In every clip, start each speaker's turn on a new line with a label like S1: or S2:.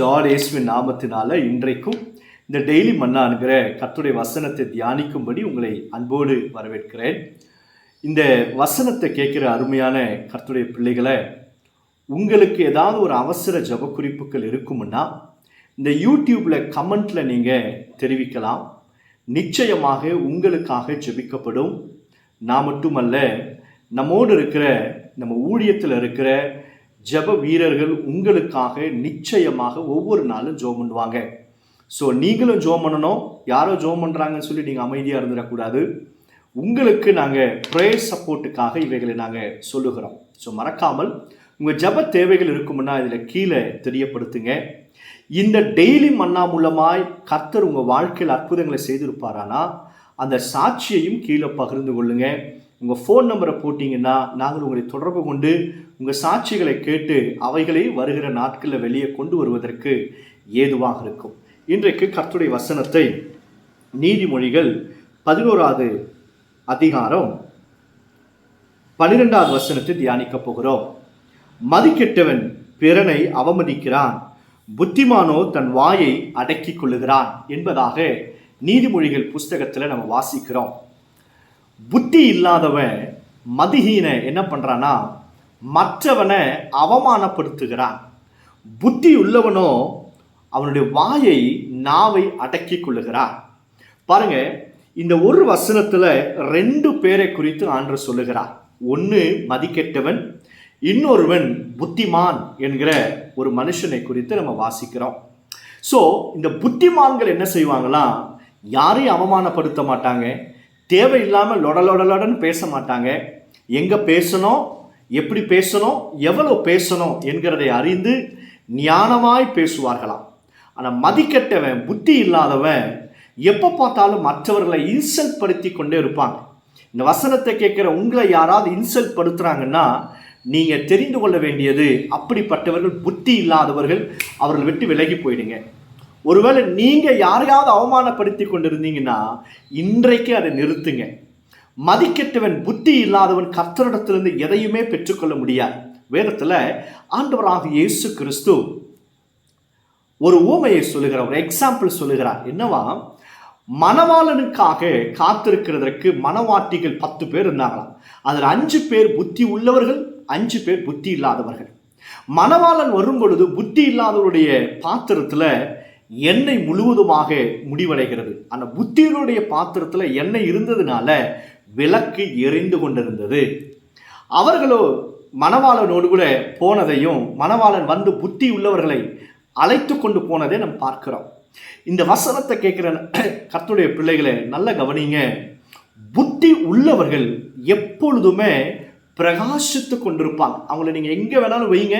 S1: இயேசுவின் நாமத்தினால இன்றைக்கும் இந்த டெய்லி மன்னான்கிற கர்த்தருடைய வசனத்தை தியானிக்கும்படி உங்களை அன்போடு வரவேற்கிறேன். இந்த வசனத்தை கேட்கிற அருமையான கர்த்தருடைய பிள்ளைகளை, உங்களுக்கு ஏதாவது ஒரு அவசர ஜெப குறிப்புகள் இருக்கும்னா இந்த யூடியூப்ல கமெண்ட்ல நீங்க தெரிவிக்கலாம். நிச்சயமாக உங்களுக்காக ஜெபிக்கப்படும். நான் மட்டுமல்ல, நம்மோடு இருக்கிற நம்ம ஊழியத்தில் இருக்கிற ஜெப வீரர்கள் உங்களுக்காக நிச்சயமாக ஒவ்வொரு நாளும் ஜெபம் பண்ணுவாங்க. ஸோ நீங்களும் ஜெபம் பண்ணணும். யாரோ ஜெபம் பண்ணுறாங்கன்னு சொல்லி நீங்கள் அமைதியாக இருந்துடக்கூடாது. உங்களுக்கு நாங்கள் ப்ரேயர் சப்போர்ட்டுக்காக இவைகளை நாங்கள் சொல்லுகிறோம். ஸோ மறக்காமல் உங்கள் ஜெப தேவைகள் இருக்குமுன்னா இதில் கீழே தெரியப்படுத்துங்க. இந்த டெய்லி மன்னா மூலமாய் கர்த்தர் உங்கள் வாழ்க்கையில் அற்புதங்களை செய்திருப்பாரானா அந்த சாட்சியையும் கீழே பகிர்ந்து கொள்ளுங்க. உங்கள் ஃபோன் நம்பரை போட்டிங்கன்னா நாங்கள் உங்களை தொடர்பு கொண்டு உங்கள் சாட்சிகளை கேட்டு அவைகளை வருகிற நாட்களில் வெளியே கொண்டு வருவதற்கு ஏதுவாக இருக்கும். இன்றைக்கு கர்த்தருடைய வசனத்தை நீதிமொழிகள் 11வது அதிகாரம் 12வது வசனத்தை தியானிக்க போகிறோம். மதிக்கெட்டவன் பிறனை அவமதிக்கிறான், புத்திமானோ தன் வாயை அடக்கி கொள்ளுகிறான் என்பதாக நீதிமொழிகள் புஸ்தகத்தில் நம்ம வாசிக்கிறோம். புத்தி இல்லாதவன் மதிஹீன என்ன பண்றானா, மற்றவனை அவமானப்படுத்துகிறான். புத்தி உள்ளவனோ அவனுடைய வாயை நாவை அடக்கி கொள்ளுகிறான். பாருங்க, இந்த ஒரு வசனத்துல 2 பேரை குறித்து ஆண்டவர் சொல்லுகிறார். ஒன்று மதிக்கெட்டவன், இன்னொருவன் புத்திமான் என்கிற ஒரு மனுஷனை குறித்து நம்ம வாசிக்கிறோம். ஸோ இந்த புத்திமான்கள் என்ன செய்வாங்களாம், யாரையும் அவமானப்படுத்த மாட்டாங்க, தேவையில்லாமல் லொடலொடலொடன்னு பேச மாட்டாங்க. எங்கே பேசணும், எப்படி பேசணும், எவ்வளோ பேசணும் என்கிறதை அறிந்து ஞானமாய் பேசுவார்களாம். ஆனால் மதிக்கெட்டவன், புத்தி இல்லாதவன் எப்போ பார்த்தாலும் மற்றவர்களை இன்சல்ட் படுத்தி கொண்டே இருப்பாங்க. இந்த வசனத்தை கேட்குற உங்களை யாராவது இன்சல்ட் படுத்துகிறாங்கன்னா நீங்கள் தெரிந்து கொள்ள வேண்டியது, அப்படிப்பட்டவர்கள் புத்தி இல்லாதவர்கள், அவர்கள் விட்டு விலகி போயிடுங்க. ஒருவேளை நீங்கள் யாரையாவது அவமானப்படுத்தி கொண்டிருந்தீங்கன்னா இன்றைக்கு அதை நிறுத்துங்க. மதிக்கெட்டவன், புத்தி இல்லாதவன் கர்த்தரிடத்திலிருந்து எதையுமே பெற்றுக்கொள்ள முடியாது. வேதத்தில் ஆண்டவராக இயேசு கிறிஸ்து ஒரு ஊமையை சொல்லுகிறார், ஒரு எக்ஸாம்பிள் சொல்லுகிறார். என்னவா, மணவாளனுக்காக காத்திருக்கிறதற்கு மணவாட்டிகள் 10 பேர் இருந்தாங்களாம். அதில் 5 பேர் புத்தி உள்ளவர்கள், 5 பேர் புத்தி இல்லாதவர்கள். மணவாளன் வரும் பொழுது புத்தி இல்லாதவருடைய பாத்திரத்தில் எண்ணெய் முழுவதுமாக முடிவடைகிறது. அந்த புத்தியினுடைய பாத்திரத்தில் எண்ணெய் இருந்ததுனால விளக்கு எரிந்து கொண்டிருந்தது. அவர்களோ மணவாளனோடு கூட போனதையும், மணவாளன் வந்து புத்தி உள்ளவர்களை அழைத்து கொண்டு போனதை நம்ம பார்க்கிறோம். இந்த வசனத்தை கேட்கிற கர்த்தருடைய பிள்ளைகளை நல்ல கவனிங்க. புத்தி உள்ளவர்கள் எப்பொழுதுமே பிரகாசித்து கொண்டிருப்பாங்க. அவங்கள நீங்கள் எங்கே வேணாலும் வைங்க,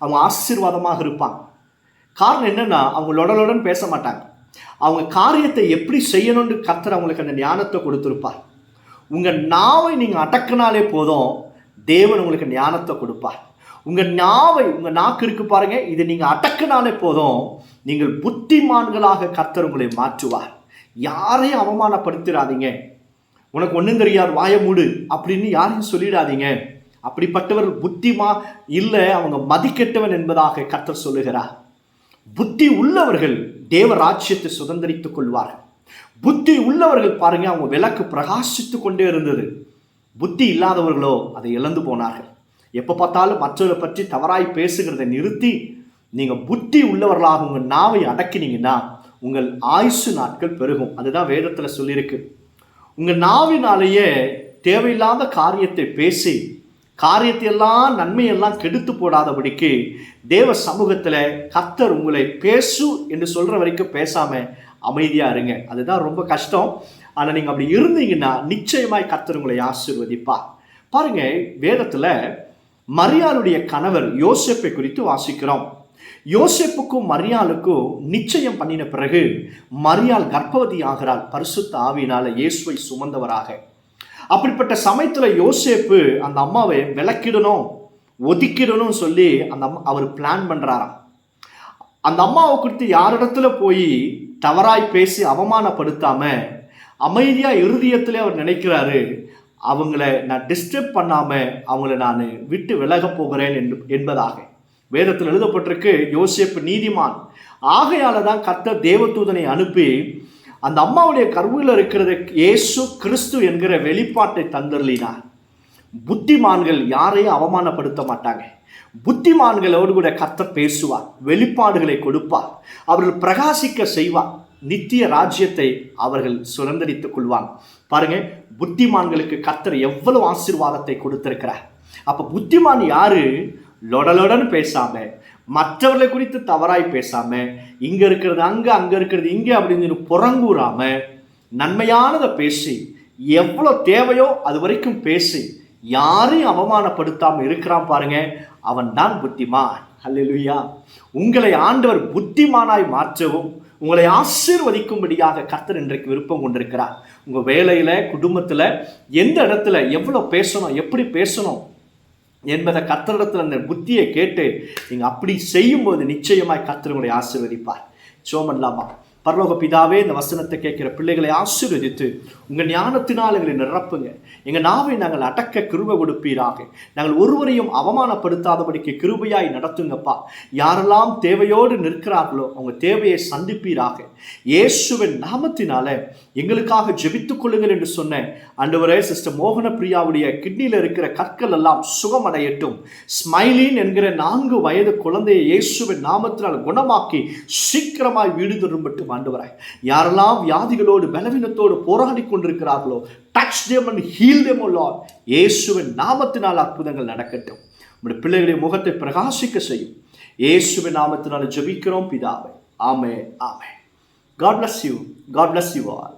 S1: அவங்க ஆசீர்வாதமாக இருப்பாங்க. காரணம் என்னன்னா, அவங்க லொடலுடன் பேச மாட்டாங்க. அவங்க காரியத்தை எப்படி செய்யணும்னு கர்த்தர் அவங்களுக்கு அந்த ஞானத்தை கொடுத்திருப்பார். உங்கள் நாவை நீங்கள் அடக்கினாலே போதும், தேவன் உங்களுக்கு ஞானத்தை கொடுப்பார். உங்கள் நாவை, உங்கள் நாக்கு இருக்கு பாருங்க, இதை நீங்கள் அடக்கினாலே போதும், நீங்கள் புத்திமான்களாக கர்த்தர் உங்களை மாற்றுவார். யாரையும் அவமானப்படுத்திடாதீங்க. உனக்கு ஒன்றும் தெரியாது, வாய மூடு அப்படின்னு யாரையும் சொல்லிடாதீங்க. அப்படிப்பட்டவர்கள் புத்திமா இல்லை, அவங்க மதிக்கெட்டவன் என்பதாக கர்த்தர் சொல்லுகிறார். புத்தி உள்ளவர்கள் தேவ ராஜ்யத்தை சுதந்திரித்துக் கொள்வார்கள். புத்தி உள்ளவர்கள் பாருங்க, அவங்க விளக்கு பிரகாசித்து கொண்டே இருந்தது. புத்தி இல்லாதவர்களோ அதை இழந்து போனார்கள். எப்போ பார்த்தாலும் மற்றவரை பற்றி தவறாய் பேசுகிறதை நிறுத்தி நீங்கள் புத்தி உள்ளவர்களாக உங்கள் நாவை அடக்கினீங்கன்னா உங்கள் ஆயுசு நாட்கள் பெருகும். அதுதான் வேதத்தில் சொல்லியிருக்கு. உங்கள் நாவினாலேயே தேவையில்லாத காரியத்தை பேசி காரியத்தையெல்லாம் நன்மையெல்லாம் கெடுத்து போடாதபடிக்கு தேவ சமூகத்தில் கர்த்தர் உங்களை பேசு என்று சொல்கிற வரைக்கும் பேசாமல் அமைதியாக இருங்க. அதுதான் ரொம்ப கஷ்டம். ஆனால் நீங்கள் அப்படி இருந்தீங்கன்னா நிச்சயமாய் கர்த்தர் உங்களை ஆசீர்வதிப்பார். பாருங்க, வேதத்தில் மரியாளுடைய கணவர் யோசேப்பை குறித்து வாசிக்கிறோம். யோசேப்புக்கும் மரியாளுக்கும் நிச்சயம் பண்ணின பிறகு மரியாள் கர்ப்பவதி ஆகிறாள், பரிசுத்த ஆவியினால இயேசுவை சுமந்தவராக. அப்படிப்பட்ட சமயத்தில் யோசேப்பு அந்த அம்மாவை விலக்கிடணும், ஒதுக்கிடணும் சொல்லி அவர் பிளான் பண்ணுறாராம். அந்த அம்மாவை குறித்து யாரிடத்துல போய் தவறாய் பேசி அவமானப்படுத்தாம அமைதியாக இருதயத்திலே அவர் நினைக்கிறாரு, அவங்கள நான் டிஸ்டர்ப் பண்ணாமல் அவங்கள நான் விட்டு விலக போகிறேன் என்பதாக. வேதத்தில் எழுதப்பட்டிருக்கு, யோசேப்பு நீதிமான். ஆகையால தான் கர்த்தர் தேவதூதனை அனுப்பி அந்த அம்மாவுடைய கருவில் இருக்கிறது இயேசு கிறிஸ்து என்கிற வெளிப்பாட்டை தந்தருளினார். புத்திமான்கள் யாரையும் அவமானப்படுத்த மாட்டாங்க. புத்திமான்களோடு கூட கர்த்தர் பேசுவார், வெளிப்பாடுகளை கொடுப்பார், அவர்கள் பிரகாசிக்க செய்வார், நித்திய ராஜ்யத்தை அவர்கள் சுதந்திரித்துக் கொள்வாங்க. பாருங்க, புத்திமான்களுக்கு கர்த்தர் எவ்வளவு ஆசீர்வாதத்தை கொடுத்திருக்கிறார். அப்ப புத்திமான் யாரு? லொடலொடன்னு பேசாம, மற்றவர்களை குறித்து தவறாய் பேசாம, இங்க இருக்கிறது அங்க, அங்க இருக்கிறது இங்க அப்படின்னு புறங்கூறாம, நன்மையானதை பேசி, எவ்வளவு தேவையோ அது வரைக்கும் பேசி, யாரையும் அவமானப்படுத்தாம இருக்கிறான் பாருங்க, அவன் தான் புத்திமான். அல்லேலூயா. உங்களை ஆண்டவர் புத்திமானாய் மாற்றவும் உங்களை ஆசீர்வதிக்கும்படியாக கர்த்தர் இன்றைக்கு விருப்பம் கொண்டிருக்கிறார். உங்க வேலையில, குடும்பத்துல, எந்த இடத்துல எவ்வளவு பேசணும், எப்படி பேசணும் என்பதை கர்த்தரிடத்தில் அந்த புத்தியை கேட்டு நீங்க அப்படி செய்யும்போது நிச்சயமாய் கர்த்தர் உங்களை ஆசீர்வதிப்பார். சோமன்லாமா. பரலோக பிதாவே, இந்த வசனத்தை கேட்கிற பிள்ளைகளை ஆசீர்வதித்து உங்கள் ஞானத்தினால் எங்களை நிரப்புங்க. எங்கள் நாவை நாங்கள் அடக்க கிருபை கொடுப்பீராக. நாங்கள் ஒருவரையும் அவமானப்படுத்தாதபடிக்கு கிருபையாய் நடத்துங்கப்பா. யாரெல்லாம் தேவையோடு நிற்கிறார்களோ அவங்க தேவையை சந்திப்பீராக. இயேசுவின் நாமத்தினால எங்களுக்காக ஜெபித்துக் கொள்ளுங்கள் என்று சொன்ன ஆண்டவரே, சிஸ்டர் மோகன பிரியாவுடைய கிட்னியில் இருக்கிற கற்கள் எல்லாம் சுகமடையட்டும். ஸ்மைலின் என்கிற 4 வயது குழந்தையை இயேசுவின் நாமத்தினால் குணமாக்கி சீக்கிரமாய் வீடு திரும்பட்டும். ஆண்டவரே, யாரெல்லாம் வியாதிகளோடு பலவீனத்தோடு போராடி கொண்டிருக்கிறார்களோ, touch them and heal them, O Lord. இயேசுவின் நாமத்தினால் அற்புதங்கள் நடக்கட்டும். உம்முடைய பிள்ளைகளுடைய முகத்தை பிரகாசிக்க செய்யும். இயேசுவின் நாமத்தினால் ஜெபிக்கிறோம் பிதாவே. ஆமென், ஆமென். God bless you. God bless you all.